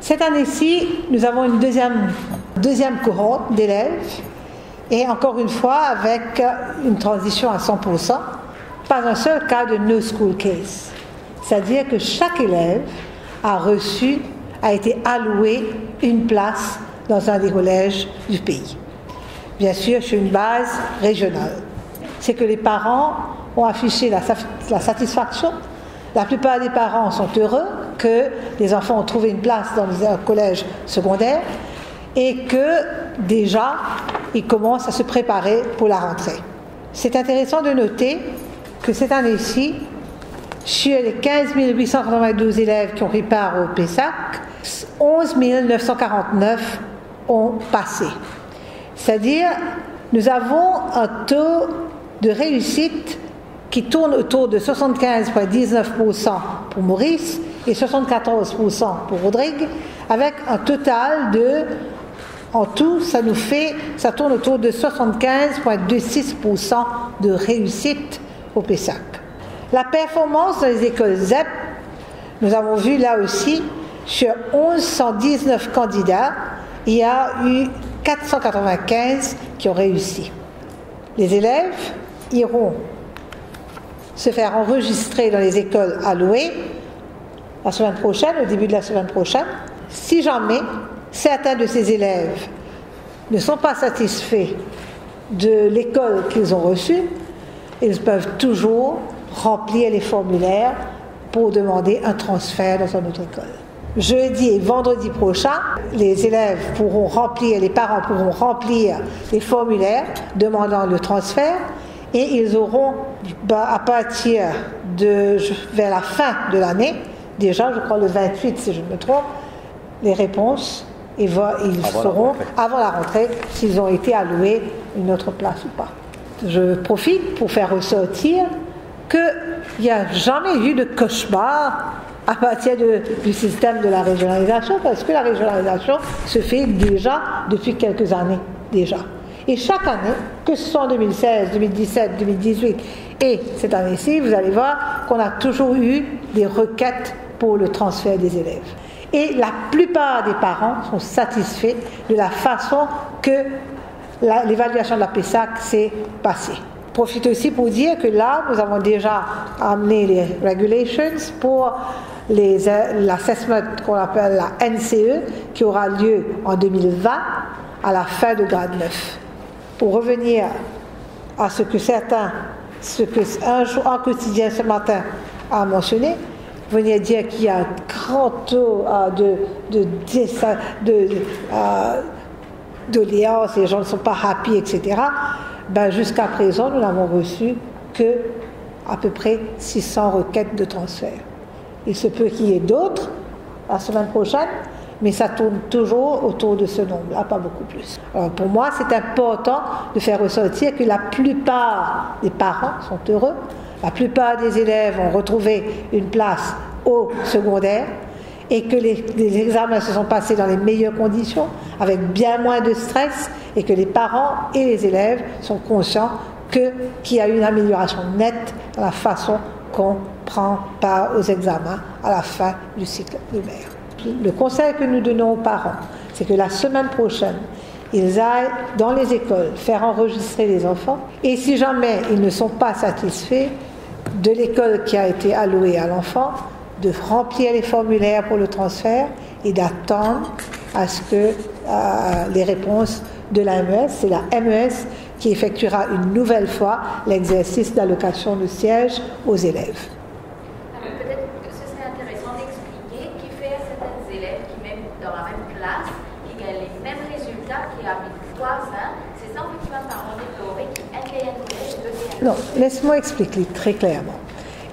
Cette année-ci, nous avons une deuxième cohorte d'élèves, et encore une fois, avec une transition à 100%, pas un seul cas de no school case. C'est-à-dire que chaque élève a été alloué une place dans un des collèges du pays. Bien sûr, sur une base régionale. C'est que les parents ont affiché la satisfaction. La plupart des parents sont heureux que les enfants ont trouvé une place dans un collège secondaire et que déjà, ils commencent à se préparer pour la rentrée. C'est intéressant de noter que cette année-ci, sur les 15 892 élèves qui ont pris part au PESAC, 11 949 ont passé. C'est-à-dire, nous avons un taux de réussite qui tourne autour de 75,19% pour Maurice et 74% pour Rodrigue, avec un total de, en tout, ça tourne autour de 75,26% de réussite au PESAC. La performance dans les écoles ZEP, nous avons vu là aussi, sur 1119 candidats, il y a eu 495 qui ont réussi. Les élèves iront se faire enregistrer dans les écoles allouées la semaine prochaine, au début de la semaine prochaine. Si jamais certains de ces élèves ne sont pas satisfaits de l'école qu'ils ont reçue, ils peuvent toujours remplir les formulaires pour demander un transfert dans une autre école. Jeudi et vendredi prochain, les élèves pourront remplir, les parents pourront remplir les formulaires demandant le transfert et ils auront, à partir de vers la fin de l'année, déjà je crois le 28 si je me trompe, les réponses et ils sauront avant la rentrée s'ils ont été alloués une autre place ou pas. Je profite pour faire ressortir qu'il n'y a jamais eu de cauchemar à partir du système de la régionalisation, parce que la régionalisation se fait déjà depuis quelques années déjà. Et chaque année, que ce soit en 2016, 2017, 2018 et cette année-ci, vous allez voir qu'on a toujours eu des requêtes pour le transfert des élèves. Et la plupart des parents sont satisfaits de la façon que l'évaluation de la PESAC s'est passée. Profite aussi pour dire que là, nous avons déjà amené les regulations pour l'assessment qu'on appelle la NCE, qui aura lieu en 2020 à la fin de grade 9. Pour revenir à ce que un quotidien ce matin a mentionné, venir dire qu'il y a un grand taux d'audience, les gens ne sont pas happy, etc. Ben, jusqu'à présent, nous n'avons reçu que à peu près 600 requêtes de transfert. Il se peut qu'il y ait d'autres la semaine prochaine, mais ça tourne toujours autour de ce nombre-là, pas beaucoup plus. Alors pour moi, c'est important de faire ressortir que la plupart des parents sont heureux, la plupart des élèves ont retrouvé une place au secondaire et que les examens se sont passés dans les meilleures conditions, avec bien moins de stress, et que les parents et les élèves sont conscients qu'il y a une amélioration nette dans la façon qu'on prend part aux examens à la fin du cycle primaire. Le conseil que nous donnons aux parents, c'est que la semaine prochaine, ils aillent dans les écoles faire enregistrer les enfants, et si jamais ils ne sont pas satisfaits de l'école qui a été allouée à l'enfant, de remplir les formulaires pour le transfert et d'attendre à ce que les réponses de la MES, c'est la MES qui effectuera une nouvelle fois l'exercice d'allocation de sièges aux élèves. Peut-être que ce serait intéressant d'expliquer qui fait à certains élèves qui, même dans la même classe, qui gagnent les mêmes résultats, qui habitent voisins, c'est ça en fait qui va par déploré, qui intègrent un collège de sièges. Non, laisse-moi expliquer très clairement.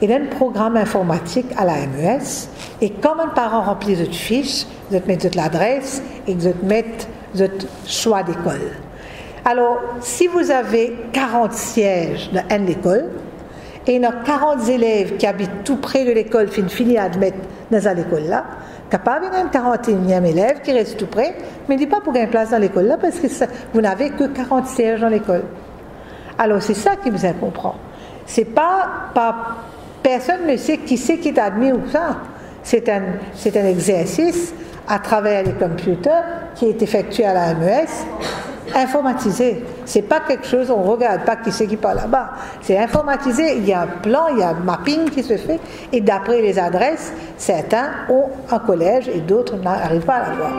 Il y a un programme informatique à la MES et quand un parent remplit votre fiche, vous mettez votre adresse et vous mettez votre choix d'école. Alors, si vous avez 40 sièges dans une école et il y a 40 élèves qui habitent tout près de l'école, finissent à admettre dans cette école-là, capable d'un 41e élève qui reste tout près, mais il ne dit pas pour gagner place dans l'école-là parce que vous n'avez que 40 sièges dans l'école. Alors, c'est ça qui vous incomprend. C'est pas personne ne sait qui c'est qui est admis ou ça. C'est un exercice à travers les computers qui est effectué à la MES, informatisé. C'est pas quelque chose, on regarde pas qui c'est qui parle là-bas. C'est informatisé, il y a un plan, il y a un mapping qui se fait, et d'après les adresses, certains ont un collège et d'autres n'arrivent pas à l'avoir.